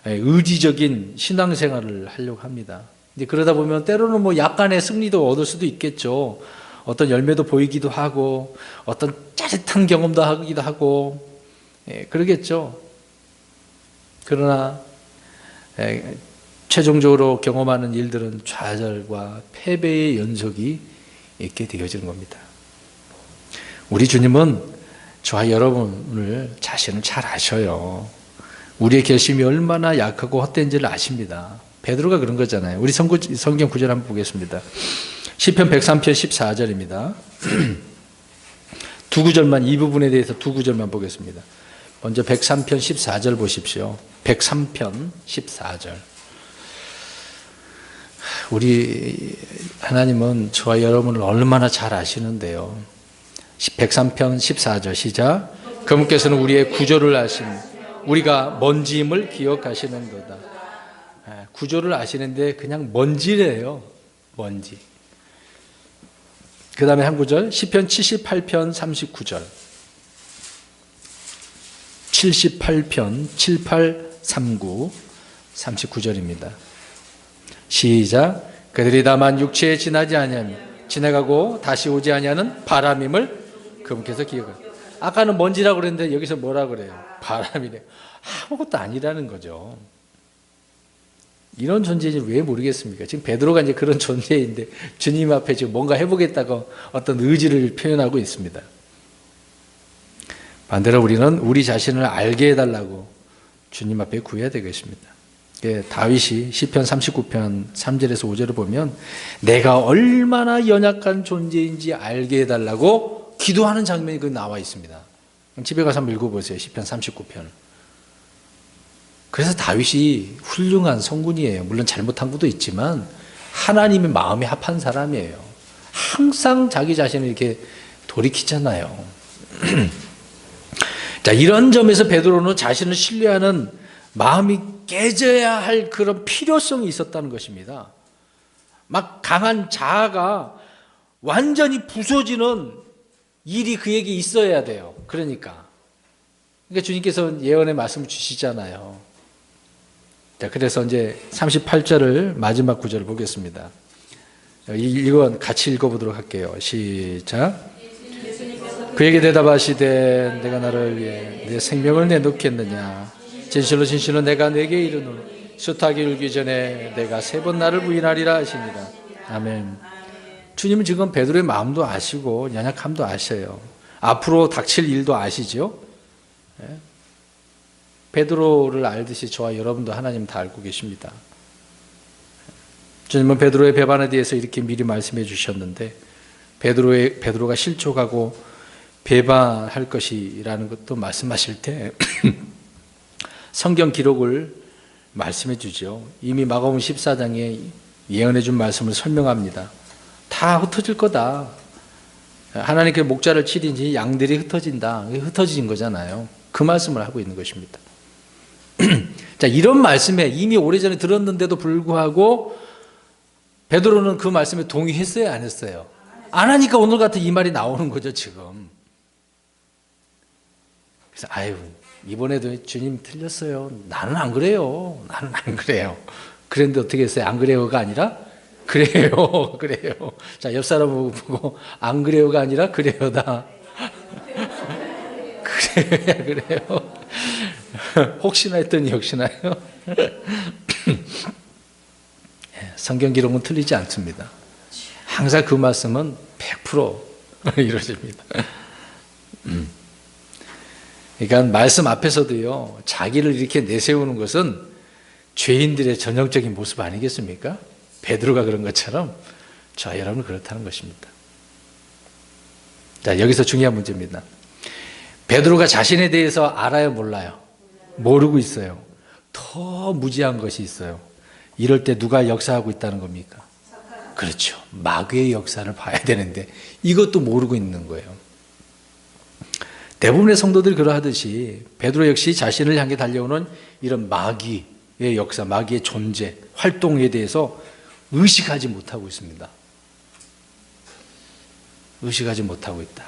의지적인 신앙생활을 하려고 합니다. 이제 그러다 보면 때로는 뭐 약간의 승리도 얻을 수도 있겠죠. 어떤 열매도 보이기도 하고 어떤 짜릿한 경험도 하기도 하고 그러겠죠. 그러나 최종적으로 경험하는 일들은 좌절과 패배의 연속이 있게 되어지는 겁니다. 우리 주님은 저와 여러분을 자신을 잘 아셔요. 우리의 결심이 얼마나 약하고 헛된지를 아십니다. 베드로가 그런 거잖아요. 우리 성경 구절 한번 보겠습니다. 시편 103편 14절입니다. 두 구절만, 이 부분에 대해서 두 구절만 보겠습니다. 먼저 103편 14절 보십시오. 103편 14절. 우리 하나님은 저와 여러분을 얼마나 잘 아시는데요. 103편 14절 시작. 그분께서는 우리의 구조를 아심, 우리가 먼지임을 기억하시는도다. 구조를 아시는데 그냥 먼지래요. 먼지. 그 다음에 한 구절, 시편 78편 39절. 78편 7839 39절입니다. 시작. 그들이 다만 육체에 지나지 아니하며 지나가고 다시 오지 아니하는 바람임을 그분께서 기억하세요. 아까는 먼지라고 그랬는데 여기서 뭐라 그래요? 바람이래요. 아무것도 아니라는 거죠. 이런 존재인지 왜 모르겠습니까? 지금 베드로가 이제 그런 존재인데 주님 앞에 지금 뭔가 해보겠다고 어떤 의지를 표현하고 있습니다. 반대로 우리는 우리 자신을 알게 해달라고 주님 앞에 구해야 되겠습니다. 다윗이 시편 39편 3절에서 5절을 보면 내가 얼마나 연약한 존재인지 알게 해달라고 기도하는 장면이 그 나와 있습니다. 집에 가서 한번 읽어보세요. 시편 39편. 그래서 다윗이 훌륭한 성군이에요. 물론 잘못한 것도 있지만 하나님의 마음에 합한 사람이에요. 항상 자기 자신을 이렇게 돌이키잖아요. 자, 이런 점에서 베드로는 자신을 신뢰하는 마음이 깨져야 할 그런 필요성이 있었다는 것입니다. 막 강한 자아가 완전히 부서지는 일이 그에게 있어야 돼요. 그러니까 주님께서 예언의 말씀을 주시잖아요. 자, 그래서 이제 38절을 마지막 구절을 보겠습니다. 이건 같이 읽어보도록 할게요. 시작. 그에게 대답하시되 내가 나를 위해 내 생명을 내놓겠느냐. 진실로 진실로 내가 내게 이르노니 수탉이 울기 전에 내가 3번 나를 부인하리라 하시니라. 아멘. 주님은 지금 베드로의 마음도 아시고 연약함도 아셔요. 앞으로 닥칠 일도 아시죠. 베드로를 알듯이 저와 여러분도 하나님 다 알고 계십니다. 주님은 베드로의 배반에 대해서 이렇게 미리 말씀해 주셨는데 베드로가 실족하고 배반할 것이라는 것도 말씀하실 때 성경 기록을 말씀해 주죠. 이미 마가복음 14장에 예언해 준 말씀을 설명합니다. 다 흩어질 거다. 하나님께 목자를 치리니 양들이 흩어진다. 흩어진 거잖아요. 그 말씀을 하고 있는 것입니다. 자, 이런 말씀에 이미 오래전에 들었는데도 불구하고 베드로는 그 말씀에 동의했어요, 안 했어요? 안 하니까 오늘 같은 이 말이 나오는 거죠, 지금. 그래서 아유, 이번에도 주님 틀렸어요. 나는 안 그래요. 나는 안 그래요. 그런데 어떻게 했어요? 안 그래요가 아니라 그래요. 그래요. 자, 옆 사람 보고 안 그래요가 아니라 그래요다. 그래요. 그래요. 혹시나 했더니 역시나요. 성경 기록은 틀리지 않습니다. 항상 그 말씀은 100% 이루어집니다. 그러니까 말씀 앞에서도요, 자기를 이렇게 내세우는 것은 죄인들의 전형적인 모습 아니겠습니까? 베드로가 그런 것처럼 저 여러분 그렇다는 것입니다. 자, 여기서 중요한 문제입니다. 베드로가 자신에 대해서 알아요, 몰라요? 모르고 있어요. 더 무지한 것이 있어요. 이럴 때 누가 역사하고 있다는 겁니까? 그렇죠. 마귀의 역사를 봐야 되는데 이것도 모르고 있는 거예요. 대부분의 성도들이 그러하듯이 베드로 역시 자신을 향해 달려오는 이런 마귀의 역사, 마귀의 존재, 활동에 대해서 의식하지 못하고 있습니다. 의식하지 못하고 있다.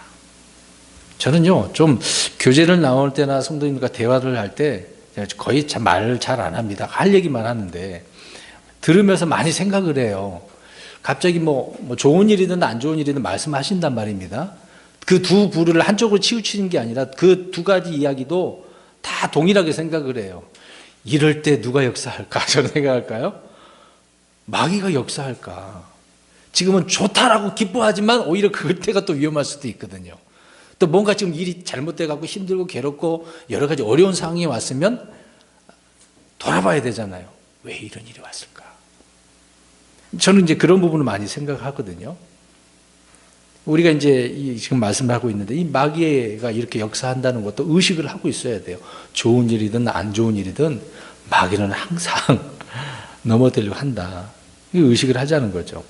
저는요, 좀 교제를 나올 때나 성도님과 대화를 할 때 거의 말을 잘 안 합니다. 할 얘기만 하는데 들으면서 많이 생각을 해요. 갑자기 뭐 좋은 일이든 안 좋은 일이든 말씀하신단 말입니다. 그 두 부류를 한쪽으로 치우치는 게 아니라 그 두 가지 이야기도 다 동일하게 생각을 해요. 이럴 때 누가 역사할까? 저는 생각할까요? 마귀가 역사할까? 지금은 좋다라고 기뻐하지만 오히려 그때가 또 위험할 수도 있거든요. 또 뭔가 지금 일이 잘못돼갖고 힘들고 괴롭고 여러 가지 어려운 상황이 왔으면 돌아봐야 되잖아요. 왜 이런 일이 왔을까? 저는 이제 그런 부분을 많이 생각하거든요. 우리가 이제 지금 말씀을 하고 있는데 이 마귀가 이렇게 역사한다는 것도 의식을 하고 있어야 돼요. 좋은 일이든 안 좋은 일이든 마귀는 항상 넘어뜨리려고 한다. 의식을 하자는 거죠.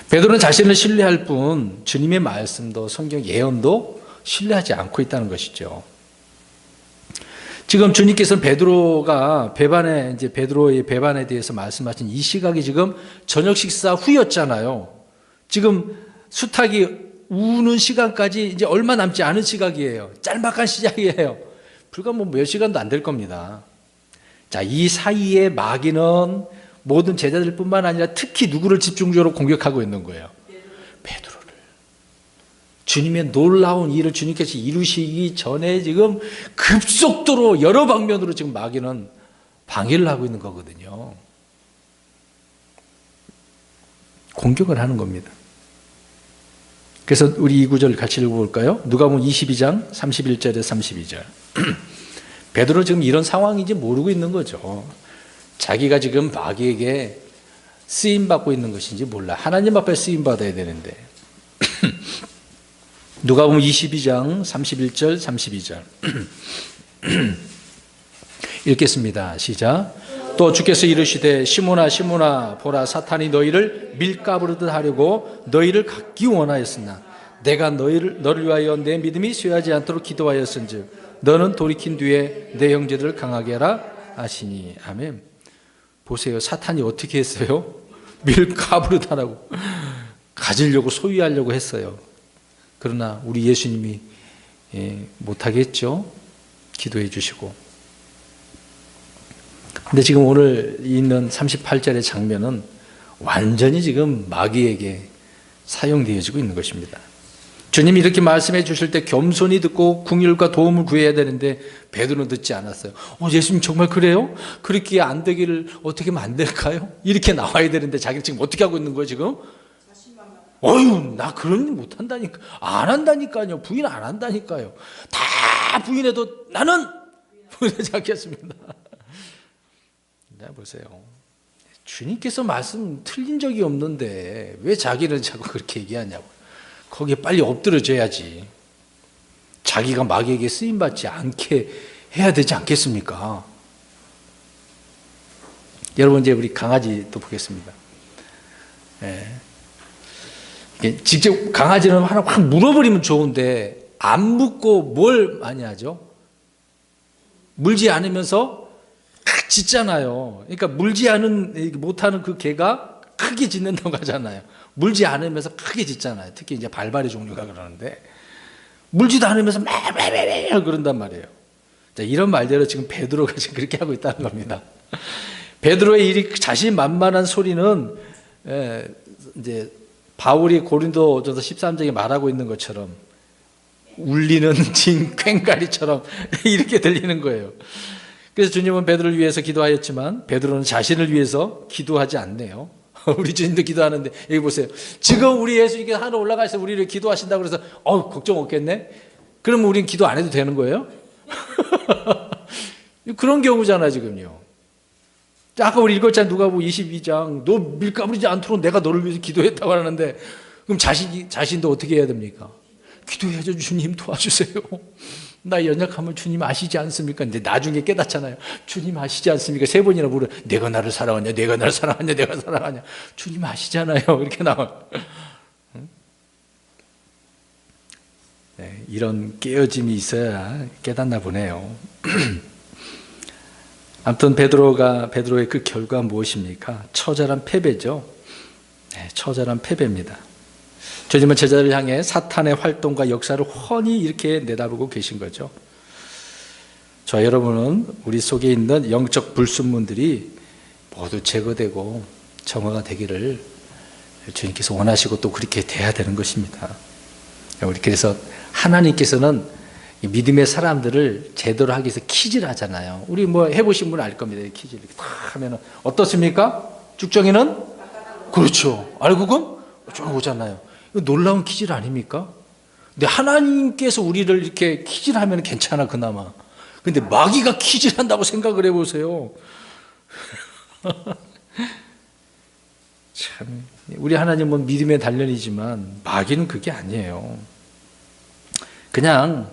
베드로는 자신을 신뢰할 뿐 주님의 말씀도 성경 예언도 신뢰하지 않고 있다는 것이죠. 지금 주님께서는 베드로의 배반에 대해서 말씀하신 이 시각이 지금 저녁 식사 후였잖아요. 지금 수탉이 우는 시간까지 이제 얼마 남지 않은 시각이에요. 짤막한 시작이에요. 불과 몇 시간도 안 될 겁니다. 자, 이 사이에 마귀는 모든 제자들뿐만 아니라 특히 누구를 집중적으로 공격하고 있는 거예요? 베드로를. 주님의 놀라운 일을 주님께서 이루시기 전에 지금 급속도로 여러 방면으로 지금 마귀는 방해를 하고 있는 거거든요. 공격을 하는 겁니다. 그래서 우리 이 구절 같이 읽어볼까요? 누가복음 22장 31절에 32절. 베드로 지금 이런 상황인지 모르고 있는 거죠. 자기가 지금 마귀에게 쓰임받고 있는 것인지 몰라. 하나님 앞에 쓰임받아야 되는데. 누가복음 22장 31절 32절. 읽겠습니다. 시작. 또 주께서 이르시되 시몬아 시몬아 보라 사탄이 너희를 밀가부르듯 하려고 너희를 갖기 원하였으나 내가 너를 위하여 내 믿음이 쇠하지 않도록 기도하였은즉 너는 돌이킨 뒤에 내 형제들을 강하게 하라. 아시니. 아멘. 보세요. 사탄이 어떻게 했어요? 밀가부르다라고 가지려고 소유하려고 했어요. 그러나 우리 예수님이 못하게 했죠. 기도해 주시고. 근데 지금 오늘 있는 38절의 장면은 완전히 지금 마귀에게 사용되어지고 있는 것입니다. 주님이 이렇게 말씀해 주실 때 겸손히 듣고 긍휼과 도움을 구해야 되는데 베드로는 듣지 않았어요. 예수님 정말 그래요? 그렇게 안 되기를 어떻게 만들까요? 이렇게 나와야 되는데 자기는 지금 어떻게 하고 있는 거예요 지금? 나 그런 일 못한다니까. 안 한다니까요. 부인 안 한다니까요. 다 부인해도 나는 부인하지 않겠습니다. 네, 보세요. 주님께서 말씀 틀린 적이 없는데 왜 자기는 자꾸 그렇게 얘기하냐고. 거기에 빨리 엎드려져야지. 자기가 마귀에게 쓰임받지 않게 해야 되지 않겠습니까? 여러분 이제 우리 강아지 또 보겠습니다. 직접 강아지는 하나 확 물어버리면 좋은데 안 묻고 뭘 많이 하죠? 물지 않으면서 짖잖아요. 그러니까 물지 못하는 그 개가 크게 짖는다고 하잖아요. 물지 않으면서 크게 짖잖아요. 특히 이제 발발이 종류가 그러는데 물지도 않으면서 매매매매 그런단 말이에요. 자, 이런 말대로 지금 베드로가 지금 그렇게 하고 있다는 겁니다. 베드로의 이 자신만만한 소리는 이제 바울이 고린도전서 13장에 말하고 있는 것처럼 울리는 진 꽹과리처럼 이렇게 들리는 거예요. 그래서 주님은 베드로를 위해서 기도하였지만 베드로는 자신을 위해서 기도하지 않네요. 우리 주님도 기도하는데 여기 보세요. 지금 우리 예수님께서 하늘 올라가셔서 우리를 기도하신다고 그래서 걱정 없겠네? 그러면 우리는 기도 안 해도 되는 거예요? 그런 경우잖아 지금요. 아까 우리 읽었잖아요. 누가복음 22장 너 밀가부리지 않도록 내가 너를 위해서 기도했다고 하는데 그럼 자신도 어떻게 해야 됩니까? 기도해야죠. 주님 도와주세요. 나 연약하면 주님 아시지 않습니까? 근데 나중에 깨닫잖아요. 주님 아시지 않습니까? 3번이나 물어. 내가 나를 사랑하냐? 내가 나를 사랑하냐? 내가 사랑하냐? 주님 아시잖아요. 이렇게 나와. 네, 이런 깨어짐이 있어야 깨닫나 보네요. 아무튼 베드로의 그 결과 무엇입니까? 처절한 패배죠. 네, 처절한 패배입니다. 주님은 제자를 향해 사탄의 활동과 역사를 훤히 이렇게 내다보고 계신 거죠. 저 여러분은 우리 속에 있는 영적 불순물들이 모두 제거되고 정화가 되기를 주님께서 원하시고 또 그렇게 돼야 되는 것입니다. 우리 그래서 하나님께서는 믿음의 사람들을 제대로 하기 위해서 퀴즈를 하잖아요. 우리 뭐 해보신 분은 알 겁니다. 퀴즈를 다 하면은 어떻습니까? 쭉정이는? 그렇죠. 알고 그럼 쭉 오잖아요. 이거 놀라운 퀴즈 아닙니까? 근데 하나님께서 우리를 이렇게 퀴즈를 하면 괜찮아 그나마. 근데 마귀가 퀴즈를 한다고 생각을 해보세요. 참 우리 하나님은 믿음의 단련이지만 마귀는 그게 아니에요. 그냥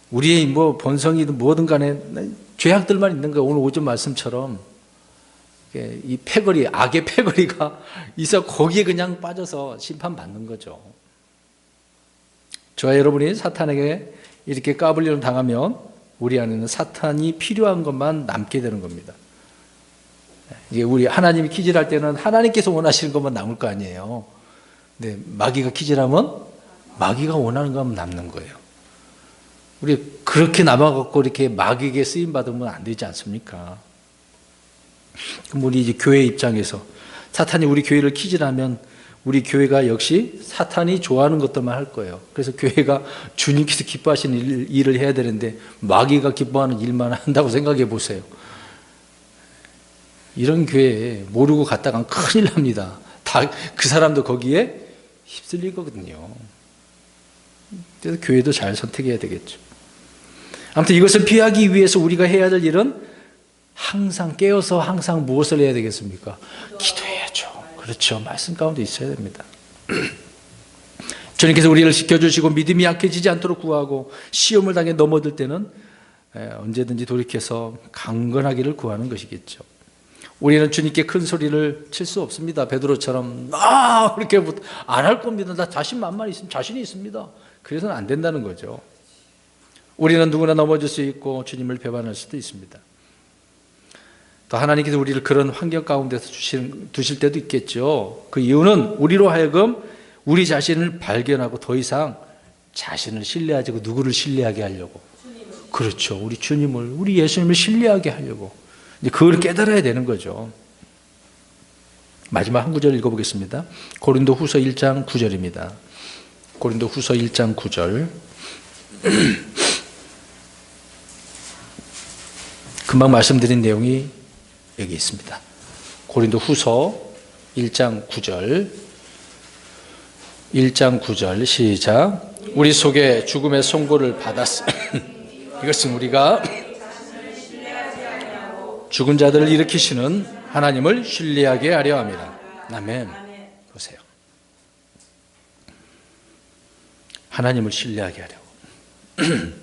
우리의 뭐 본성이든 뭐든 간에 죄악들만 있는 거예요. 오늘 오전 말씀처럼 이 패거리, 악의 패거리가 있어 거기에 그냥 빠져서 심판받는 거죠. 저와 여러분이 사탄에게 이렇게 까불림을 당하면 우리 안에는 사탄이 필요한 것만 남게 되는 겁니다. 이게 우리 하나님이 퀴즈할 때는 하나님께서 원하시는 것만 남을 거 아니에요. 근데 마귀가 퀴즈라면 마귀가 원하는 것만 남는 거예요. 우리 그렇게 남아갖고 이렇게 마귀에게 쓰임 받으면 안 되지 않습니까? 그럼 우리 이제 교회 입장에서 사탄이 우리 교회를 퀴즈라면 우리 교회가 역시 사탄이 좋아하는 것들만 할 거예요. 그래서 교회가 주님께서 기뻐하시는 일을 해야 되는데 마귀가 기뻐하는 일만 한다고 생각해 보세요. 이런 교회에 모르고 갔다간 큰일 납니다. 다 그 사람도 거기에 휩쓸리거든요. 그래서 교회도 잘 선택해야 되겠죠. 아무튼 이것을 피하기 위해서 우리가 해야 될 일은 항상 깨어서 항상 무엇을 해야 되겠습니까? 기도해야죠. 그렇죠. 말씀 가운데 있어야 됩니다. 주님께서 우리를 지켜주시고 믿음이 약해지지 않도록 구하고 시험을 당해 넘어들 때는 언제든지 돌이켜서 강건하기를 구하는 것이겠죠. 우리는 주님께 큰 소리를 칠 수 없습니다. 베드로처럼 그렇게 안 할 겁니다. 나 자신만만 있으면 자신이 있습니다. 그래서는 안 된다는 거죠. 우리는 누구나 넘어질 수 있고 주님을 배반할 수도 있습니다. 또 하나님께서 우리를 그런 환경 가운데서 두실 때도 있겠죠. 그 이유는 우리로 하여금 우리 자신을 발견하고 더 이상 자신을 신뢰하지 않고 누구를 신뢰하게 하려고. 그렇죠. 우리 주님을, 우리 예수님을 신뢰하게 하려고. 이제 그걸 깨달아야 되는 거죠. 마지막 한 구절 읽어보겠습니다. 고린도 후서 1장 9절입니다. 고린도 후서 1장 9절. 금방 말씀드린 내용이 여기 있습니다. 고린도 후서 1장 9절. 1장 9절 시작. 우리 속에 죽음의 선고를 받았으 이것은 우리가 죽은 자들을 일으키시는 하나님을 신뢰하게 하려 합니다. 아멘. 보세요. 하나님을 신뢰하게 하려고.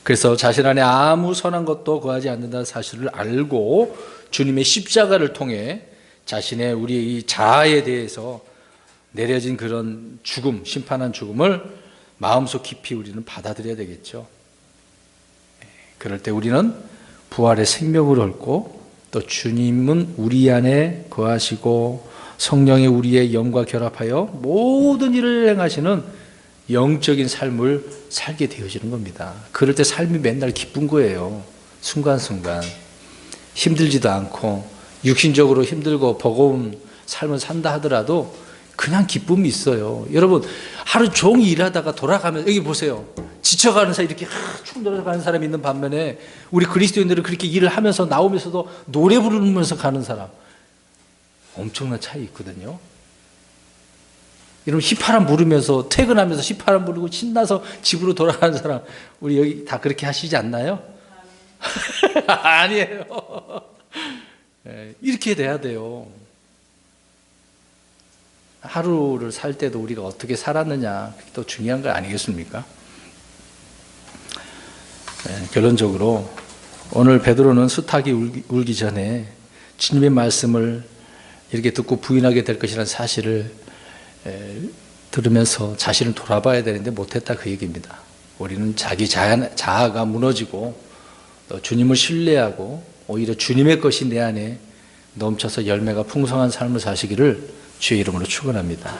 그래서 자신 안에 아무 선한 것도 거하지 않는다는 사실을 알고 주님의 십자가를 통해 자신의 우리의 이 자아에 대해서 내려진 그런 죽음, 심판한 죽음을 마음속 깊이 우리는 받아들여야 되겠죠. 그럴 때 우리는 부활의 생명을 얻고 또 주님은 우리 안에 거하시고 성령이 우리의 영과 결합하여 모든 일을 행하시는 영적인 삶을 살게 되어지는 겁니다. 그럴 때 삶이 맨날 기쁜 거예요. 순간순간 힘들지도 않고 육신적으로 힘들고 버거운 삶을 산다 하더라도 그냥 기쁨이 있어요. 여러분 하루 종일 일하다가 돌아가면 여기 보세요. 지쳐가는 사람 이렇게 축 돌아가는 사람이 있는 반면에 우리 그리스도인들은 그렇게 일을 하면서 나오면서도 노래 부르면서 가는 사람 엄청난 차이 있거든요. 여러분 휘파람 부르면서 퇴근하면서 휘파람 부르고 신나서 집으로 돌아가는 사람 우리 여기 다 그렇게 하시지 않나요? 아니에요. 이렇게 돼야 돼요. 하루를 살 때도 우리가 어떻게 살았느냐 그게 또 중요한 거 아니겠습니까? 결론적으로 오늘 베드로는 수탉이 울기 전에 주님의 말씀을 이렇게 듣고 부인하게 될 것이라는 사실을 들으면서 자신을 돌아봐야 되는데 못했다 그 얘기입니다. 우리는 자기 자아가 무너지고 또 주님을 신뢰하고 오히려 주님의 것이 내 안에 넘쳐서 열매가 풍성한 삶을 사시기를 주의 이름으로 축원합니다.